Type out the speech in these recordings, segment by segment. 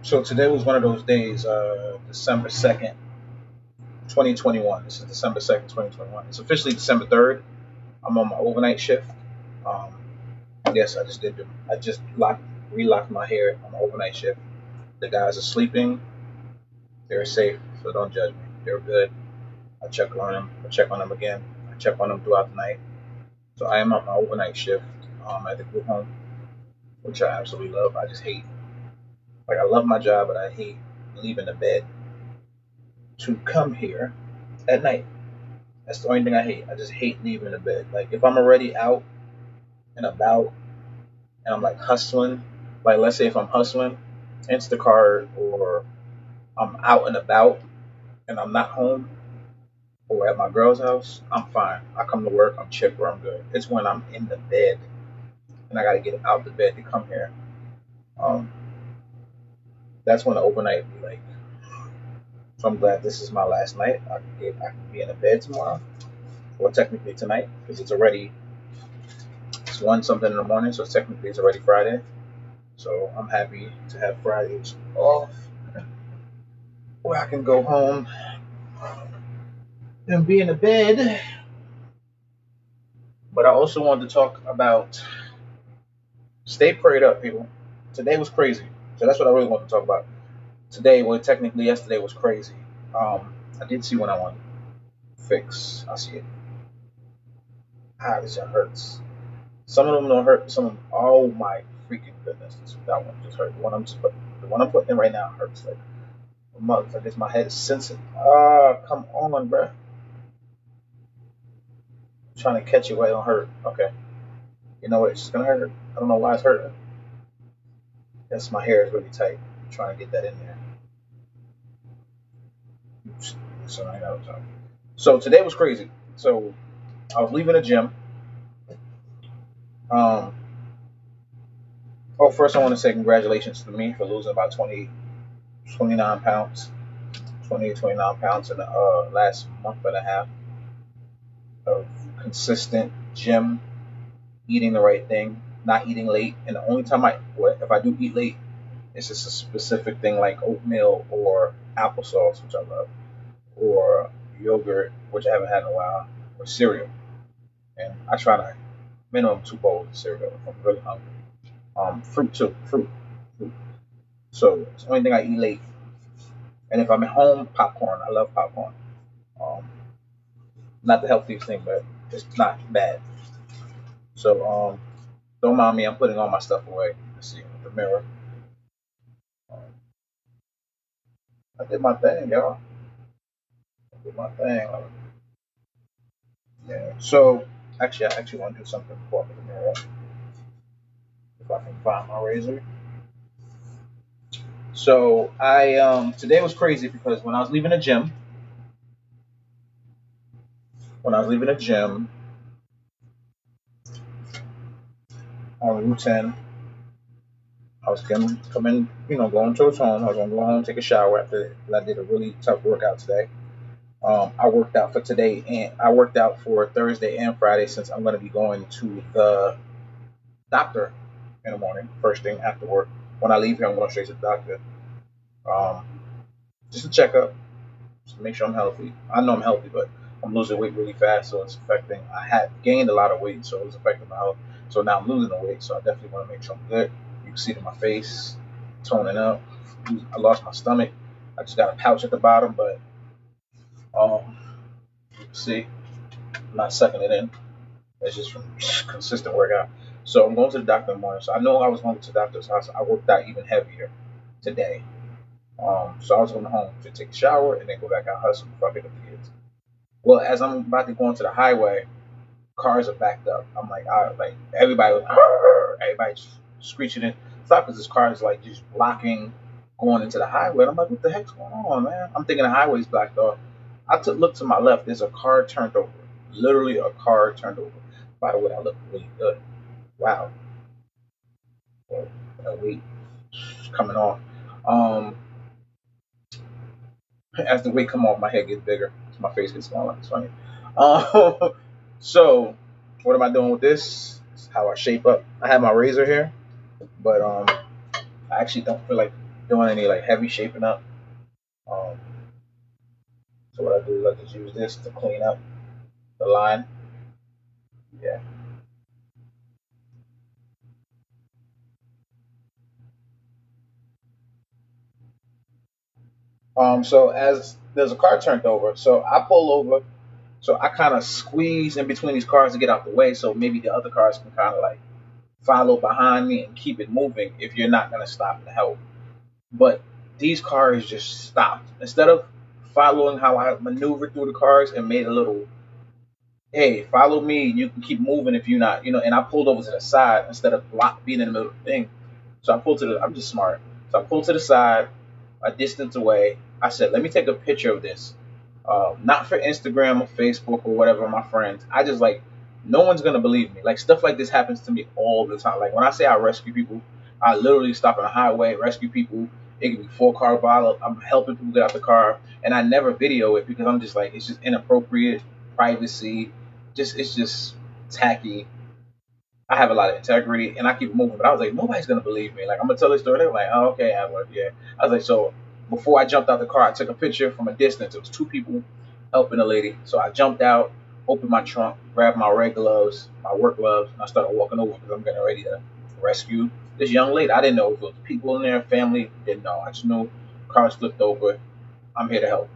So today was one of those days, December 2nd, 2021. This is December 2nd, 2021. It's officially December 3rd. I'm on my overnight shift. Um, yes, I just did. I just relocked my hair on the overnight shift. The guys are sleeping. They're safe, so don't judge me. They're good. I check on them. I check on them again. I check on them throughout the night. So I am on my overnight shift at the group home, which I absolutely love. I just hate, like, I love my job, but I hate leaving the bed to come here at night. That's the only thing I hate. I just hate leaving the bed. Like, if I'm already out and about and I'm like hustling, like, let's say if I'm hustling, Instacart, or I'm out and about and I'm not home or at my girl's house, I'm fine. I come to work, I'm chipper, I'm good. It's when I'm in the bed and I gotta get out the bed to come here. Um, that's when the overnight be like. So I'm glad this is my last night. I can be in the bed tomorrow, or technically tonight, because it's one something in the morning, so technically it's already Friday. So I'm happy to have Fridays off, where I can go home and be in the bed. But I also wanted to talk about, stay prayed up, people. Today was crazy, so that's what I really want to talk about. Today, well, technically yesterday was crazy. I did see one I want to fix. I see it. Ah, this one hurts. Some of them don't hurt. Some of them, oh my freaking goodness, that one just hurt. The one I'm putting in right now hurts like a mug. I guess my head is sensitive. Ah, come on, bruh. I'm trying to catch it while it don't hurt. Okay, you know what? It's just gonna hurt. I don't know why it's hurting. Yes, my hair is really tight. I'm trying to get that in there. Oops. So I got it. So today was crazy. So I was leaving the gym. Um, first I want to say congratulations to me for losing about 29 pounds, 29 pounds in the last month and a half of consistent gym, eating the right thing, not eating late. And the only time if I do eat late, it's just a specific thing like oatmeal or applesauce, which I love, or yogurt, which I haven't had in a while, or cereal. And I try to minimum 2 bowls of cereal if I'm really hungry. Fruit too, fruit. So it's the only thing I eat late. And if I'm at home, popcorn. I love popcorn. Um, not the healthiest thing, but it's not bad. So don't mind me. I'm putting all my stuff away. Let's see the mirror. Um, I did my thing, y'all. I did my thing. Yeah. So I actually want to do something before I put the mirror up. If I can find my razor. So I today was crazy because when I was leaving the gym on Route 10, I was coming, going towards home. I was gonna go home, take a shower after I did a really tough workout today. I worked out for today, and I worked out for Thursday and Friday since I'm going to be going to the doctor in the morning, first thing after work. When I leave here, I'm going straight to the doctor, um, just to check up, just to make sure I'm healthy. I know I'm healthy, but I'm losing weight really fast, so it's affecting. I had gained a lot of weight, so it's affecting my health. So now I'm losing the weight, so I definitely want to make sure I'm good. You can see it in my face, toning up. I lost my stomach. I just got a pouch at the bottom, but you can see I'm not sucking it in. It's just from consistent workout. So I'm going to the doctor in the morning. So I know I was going to the doctor's house. I worked out even heavier today. So I was going home to take a shower and then go back out hustle before I pick up the kids. Well, as I'm about to go onto the highway, cars are backed up. I'm like, everybody was, everybody just screeching in. Stop because this car is like just blocking going into the highway. And I'm like, what the heck's going on, man? I'm thinking the highway's blocked off. I took look to my left. There's a car turned over. Literally a car turned over. By the way, I look really good. Wow. Well, weight coming off. Um, as the weight come off, my head gets bigger. My face gets smaller. It's funny. Um, so, what am I doing with this? This is how I shape up. I have my razor here, but I actually don't feel like. doing any like heavy shaping up. Um, so what I do is I just use this to clean up the line. Yeah. So as there's a car turned over, so I pull over, so I kind of squeeze in between these cars to get out the way, so maybe the other cars can kind of like follow behind me and keep it moving if you're not gonna stop and help. But these cars just stopped instead of following how I maneuvered through the cars and made a little, hey, follow me. You can keep moving if you're not, And I pulled over to the side instead of being in the middle of the thing. So I pulled to the. I'm just smart. So I pulled to the side, a distance away. I said, let me take a picture of this. Not for Instagram or Facebook or whatever, my friends. I just like, no one's gonna believe me. Like stuff like this happens to me all the time. Like when I say I rescue people, I literally stop on a highway, rescue people. It could be 4 car bottle. I'm helping people get out the car, and I never video it because I'm just like, it's just inappropriate, privacy. It's just tacky. I have a lot of integrity and I keep moving. But I was like, nobody's gonna believe me. Like I'm gonna tell this story. They're like, oh, okay, Adler, yeah. I was like, so before I jumped out the car, I took a picture from a distance. It was 2 people helping a lady. So I jumped out, opened my trunk, grabbed my red gloves, my work gloves, and I started walking over because I'm getting ready to rescue this young lady. I didn't know if it was people in there, family, didn't know. I just knew cars flipped over. I'm here to help.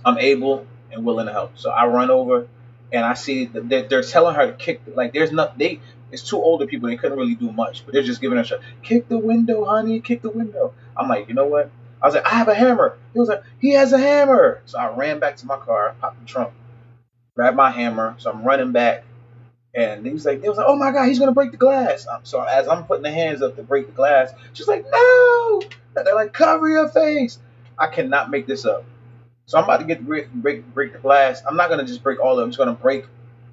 I'm able and willing to help. So I run over and I see that they're telling her to kick. Like there's not they. It's 2 older people. They couldn't really do much, but they're just giving her a shot. Kick the window, honey. Kick the window. I'm like, you know what? I was like, I have a hammer. He was like, he has a hammer. So I ran back to my car, popped the trunk, grabbed my hammer. So I'm running back, and they was like, oh my god, he's gonna break the glass. So as I'm putting the hands up to break the glass, she's like, no. They're like, cover your face. I cannot make this up. So I'm about to get break the glass. I'm not gonna just break all of them. I'm just gonna break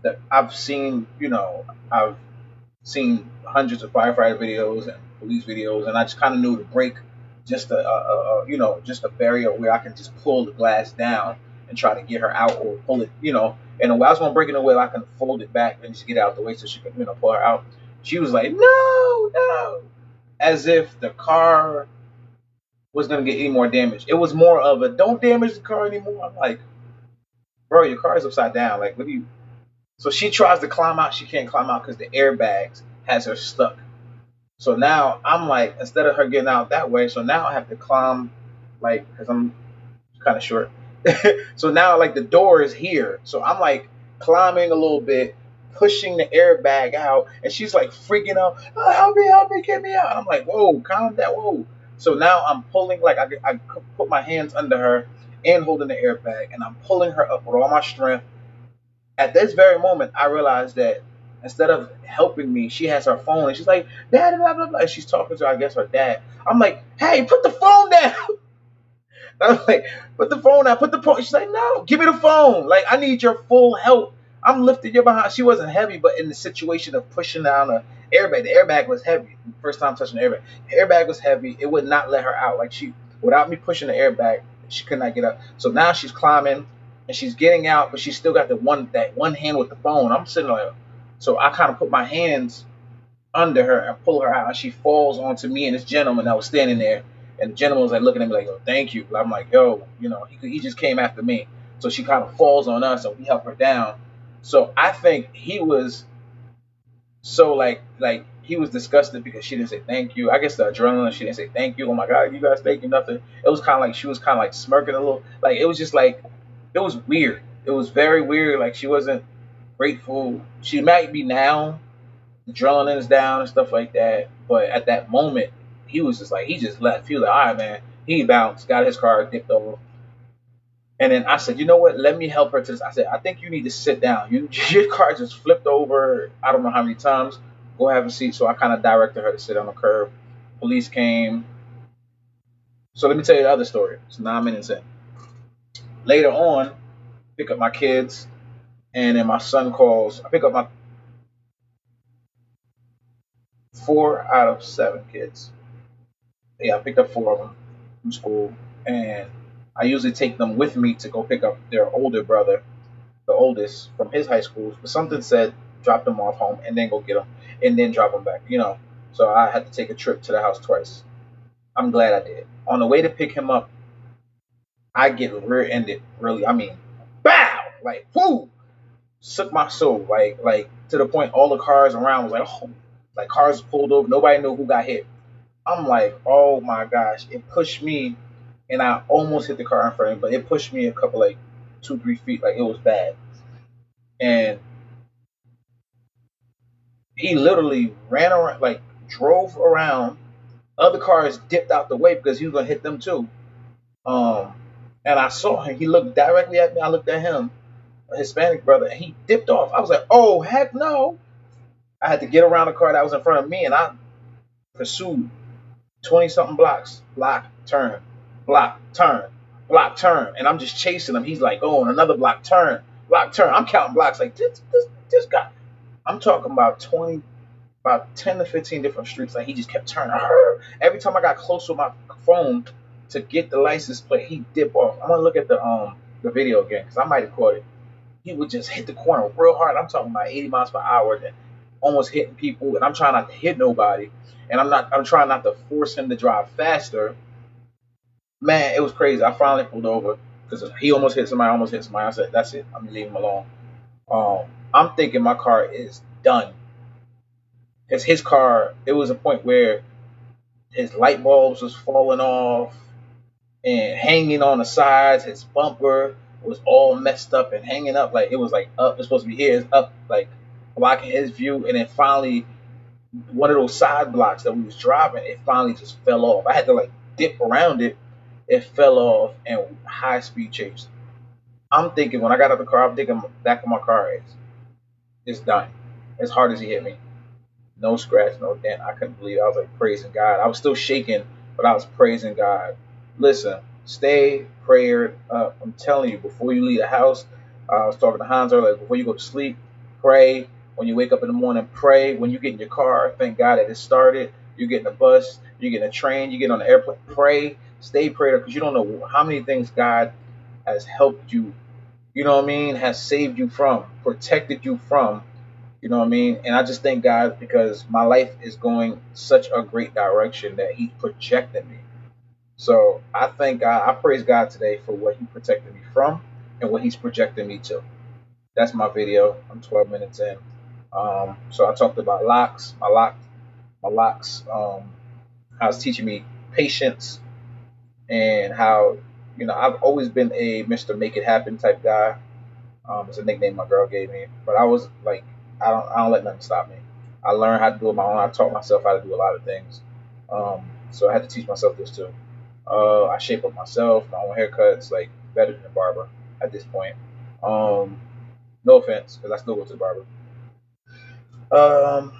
that. I've seen hundreds of firefighter videos and police videos, and I just kind of knew to break just just a barrier where I can just pull the glass down and try to get her out or pull it, And when I was gonna break it in a way I can fold it back and just get it out the way so she can, pull her out. She was like, no, no, as if the car was gonna get any more damage. It was more of a don't damage the car anymore. I'm like, bro, your car is upside down. Like, what do you? So she tries to climb out. She can't climb out because the airbags has her stuck. So now I'm like, instead of her getting out that way, so now I have to climb, like, because I'm kind of short. So now, like, the door is here. So I'm like climbing a little bit, pushing the airbag out, and she's like freaking out. Oh, help me, get me out. And I'm like, whoa, calm down, whoa. So now I'm pulling, like, I put my hands under her and holding the airbag, and I'm pulling her up with all my strength. At this very moment, I realized that instead of helping me, she has her phone and she's like, Dad, blah, blah, blah. And she's talking to, I guess, her dad. I'm like, hey, put the phone down. I'm like, put the phone down, put the phone. She's like, no, give me the phone. Like, I need your full help. I'm lifting your behind. She wasn't heavy, but in the situation of pushing down the airbag was heavy. First time touching the airbag. The airbag was heavy. It would not let her out. Like, without me pushing the airbag, she could not get up. So now she's climbing and she's getting out, but she's still got that one hand with the phone. I'm sitting there. So I kind of put my hands under her and pull her out, and she falls onto me and this gentleman that was standing there. And the gentleman was like looking at me like, "Yo, thank you." I'm like, "Yo, he just came after me." So she kind of falls on us, and we help her down. So I think he was so like he was disgusted because she didn't say thank you. I guess the adrenaline, she didn't say thank you. Oh my god, you guys thank you nothing. It was kind of like she was kind of like smirking a little. Like it was just like it was weird. It was very weird. Like she wasn't grateful. She might be now. Adrenaline is down and stuff like that. But at that moment, he was just like he just left. He was like, all right, man. He bounced, got his car dipped over. And then I said, you know what? Let me help her to this. I said, I think you need to sit down. Your car just flipped over. I don't know how many times. Go have a seat. So I kind of directed her to sit on the curb. Police came. So let me tell you the other story. It's 9 minutes in. Later on, pick up my kids, and then my son calls. I pick up my 4 out of 7 kids. Yeah, I picked up 4 of them from school, and I usually take them with me to go pick up their older brother, the oldest, from his high school. But something said drop them off home and then go get them and then drop them back. So I had to take a trip to the house twice. I'm glad I did. On the way to pick him up, I get rear-ended. Really, I mean, bow, like whoo, shook my soul. Like to the point all the cars around was like, oh, like cars pulled over. Nobody knew who got hit. I'm like, oh my gosh, it pushed me, and I almost hit the car in front of me, but it pushed me a couple like 2, 3 feet. Like it was bad, and he literally ran around, like drove around. Other cars dipped out the way because he was gonna hit them too. Um, and I saw him. He looked directly at me. I looked at him, a Hispanic brother, and he dipped off. I was like, oh heck no! I had to get around the car that was in front of me, and I pursued 20 something blocks. Block, turn, block, turn, block, turn, and I'm just chasing him. He's like, oh, and another block, turn, block, turn. I'm counting blocks like this guy. I'm talking about 20, about 10 to 15 different streets. Like he just kept turning. Every time I got close with my phone to get the license plate, he dip off. I'm gonna look at the video again because I might have caught it. He would just hit the corner real hard. I'm talking about 80 miles per hour, and almost hitting people. And I'm trying not to hit nobody, and I'm trying not to force him to drive faster. Man, it was crazy. I finally pulled over because he almost hit somebody. I almost hit somebody. I said, "That's it. I'm gonna leave him alone." I'm thinking my car is done. Because his car, it was a point where his light bulbs was falling off and hanging on the sides. His bumper was all messed up and hanging up like it was like up. It's supposed to be here. It's up like blocking his view. And then finally, one of those side blocks that we was driving, it finally just fell off. I had to like dip around it. It fell off and high speed chase. I'm thinking when I got out of the car, I'm thinking back of my car is it's done. As hard as he hit me. No scratch, no dent. I couldn't believe it. I was like praising God. I was still shaking, but I was praising God. Listen, stay prayered up. I'm telling you, before you leave the house, I was talking to Hans earlier, before you go to sleep, pray. When you wake up in the morning, pray. When you get in your car, thank God that it started. You get in a bus, you get in a train, you get on the airplane, pray. Stay prayed up because you don't know how many things God has helped you, you know what I mean, has saved you from, protected you from, you know what I mean? And I just thank God because my life is going such a great direction that He's projecting me. So I thank God. I praise God today for what He protected me from and what He's projecting me to. That's my video. I'm 12 minutes in. So I talked about locks, my locks. How it's teaching me patience and how I've always been a Mr. Make It Happen type guy. It's a nickname my girl gave me. But I was like, I don't let nothing stop me. I learned how to do it my own. I taught myself how to do a lot of things. So I had to teach myself this too. I shape up myself, my own haircuts, like better than a barber at this point. Um, no offense, because I still go to the barber. Um,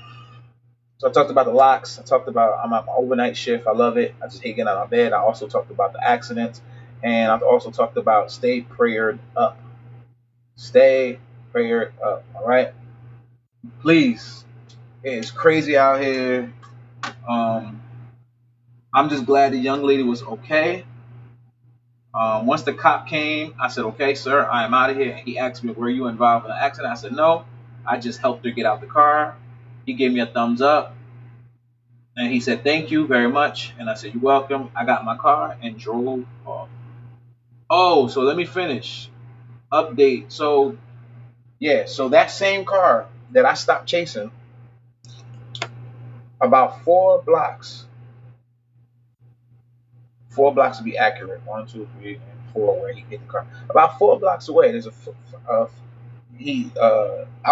so I talked about the locks. I talked about I'm at my overnight shift. I love it. I just hate getting out of bed. I also talked about the accidents, and I've also talked about stay prayered up. Stay prayered up. All right. Please. It's crazy out here. Um, I'm just glad the young lady was okay. Once the cop came, I said, "Okay, sir, I am out of here." And he asked me, "Were you involved in an accident?" I said, "No, I just helped her get out the car." He gave me a thumbs up, and he said, "Thank you very much." And I said, "You're welcome." I got in my car and drove off. Oh, so let me finish. Update. So yeah, so that same car that I stopped chasing, about 4 blocks to be accurate. One, two, three, and four. Where he hit the car. About 4 blocks away, there's I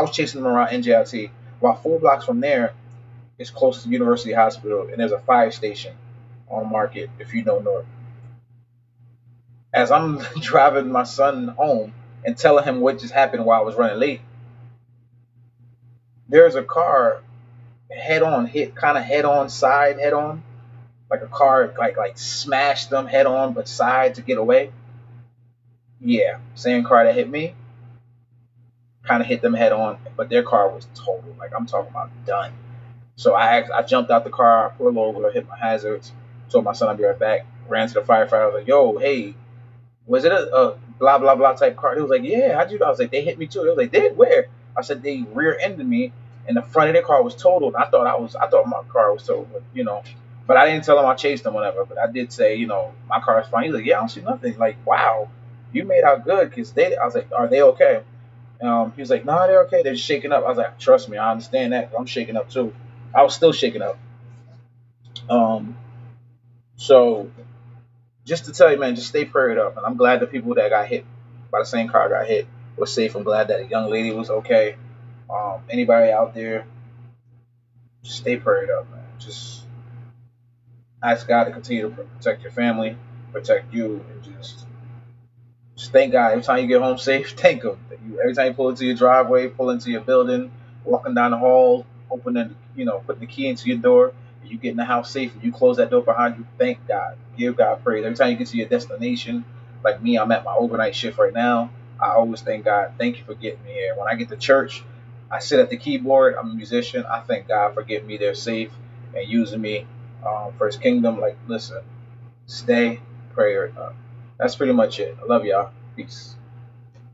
was chasing him around NJIT. About 4 blocks from there is close to University Hospital, and there's a fire station on Market. If you know North, as I'm driving my son home and telling him what just happened while I was running late, there's a car head on hit, kind of head on, side head on, like a car like smashed them head on, but side to get away. Yeah, same car that hit me kind of hit them head on, but their car was total. Like I'm talking about done. So I jumped out the car, pulled over, hit my hazards, told my son I'd be right back, ran to the firefighter. I was like, "Yo, hey, was it a blah blah blah type car?" He was like, "Yeah, how'd you know?" I was like, "They hit me too." He was like, "Did where?" I said, "They rear ended me, and the front of their car was totaled." I thought my car was totaled, but But I didn't tell him I chased him, whatever. But I did say, my car's fine. He's like, yeah, I don't see nothing. Like, wow, you made out good. Cause I was like, are they okay? He was like, nah, they're okay. They're just shaking up. I was like, trust me, I understand that. 'Cause I'm shaking up too. I was still shaking up. Um, so just to tell you, man, just stay prayed up. And I'm glad the people that got hit by the same car got hit were safe. I'm glad that a young lady was okay. Anybody out there, just stay prayed up, man. Just ask God to continue to protect your family, protect you, and just thank God every time you get home safe. Thank Him. Every time you pull into your driveway, pull into your building, walking down the hall, opening, putting the key into your door, and you get in the house safe, and you close that door behind you. Thank God. Give God praise. Every time you get to your destination, like me, I'm at my overnight shift right now. I always thank God. Thank you for getting me here. When I get to church, I sit at the keyboard. I'm a musician. I thank God for getting me there safe and using me for His kingdom. Like, listen, stay prayer. That's pretty much it. I love y'all. Peace.